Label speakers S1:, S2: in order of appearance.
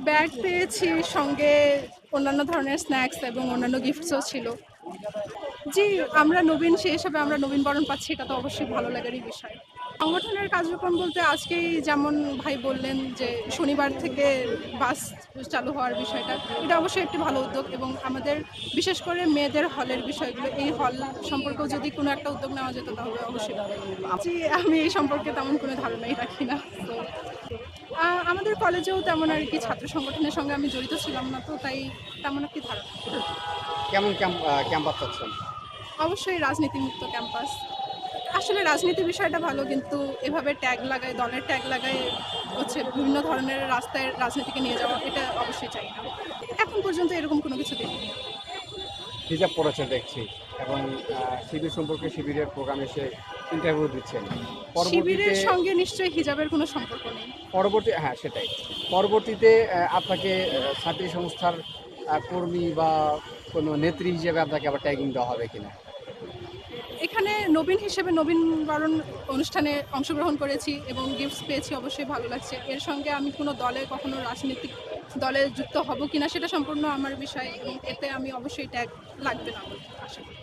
S1: Bag পেয়েছি, সঙ্গে অন্যান্য ধরনের স্ন্যাক্স এবং অন্যান্য গিফটসও ছিল। জি, আমরা নবীন, সেই হিসাবে আমরা নবীনবরণ পাচ্ছি, এটা তো অবশ্যই ভালো লাগারই বিষয়। সংগঠনের কার্যক্রম বলতে আজকেই যেমন ভাই বললেন যে শনিবার থেকে বাস চালু হওয়ার বিষয়টা, এটা অবশ্যই একটি ভালো উদ্যোগ এবং আমাদের বিশেষ করে মেয়েদের হলের বিষয়গুলো, এই হল সম্পর্কেও যদি কোনো একটা উদ্যোগ নেওয়া যেত তাহলে অবশ্যই ভালো। জি, আমি এই সম্পর্কে তেমন কোনো ধারণাই রাখি না। তো আমাদের কলেজেও তেমন আর কি ছাত্র সংগঠনের সঙ্গে আমি জড়িত ছিলাম না, তো তাই তেমন একটি ধারণা নেই।
S2: কেমন ক্যাম্পাস চাচ্ছেন?
S1: অবশ্যই রাজনীতিমুক্ত ক্যাম্পাস। আসলে রাজনীতি বিষয়টা ভালো, কিন্তু এভাবে ট্যাগ লাগায়, দলের ট্যাগ লাগায় হচ্ছে বিভিন্ন ধরনের রাস্তায় রাজনীতিকে নিয়ে যাওয়া, এটা অবশ্যই চাই না। এখন পর্যন্ত এরকম কোনো কিছু দেখিনি।
S2: হিজাব পড়েছেন দেখছি এবং শিবির সম্পর্কে শিবিরের প্রোগ্রামে এসে ইন্টারভিউ দিচ্ছেন। পরবর্তীতে
S1: শিবিরের সঙ্গে নিশ্চয়ই হিজাবের কোনো সম্পর্ক নেই।
S2: হ্যাঁ, সেটাই। পরবর্তীতে আপনাকে ছাত্রী সংস্থার কর্মী বা কোনো নেত্রী হিসেবে আপনাকে আবার ট্যাগিং দেওয়া হবে কিনা?
S1: এখানে নবীন হিসেবে নবীনবরণ অনুষ্ঠানে অংশগ্রহণ করেছি এবং গিফটস পেয়েছি, অবশ্যই ভালো লাগছে। এর সঙ্গে আমি কোনো দলে কখনো রাজনৈতিক দলে যুক্ত হব কিনা সেটা সম্পূর্ণ আমার বিষয় এবং এতে আমি অবশ্যই ট্যাগ লাগবে না বলে আশা করি।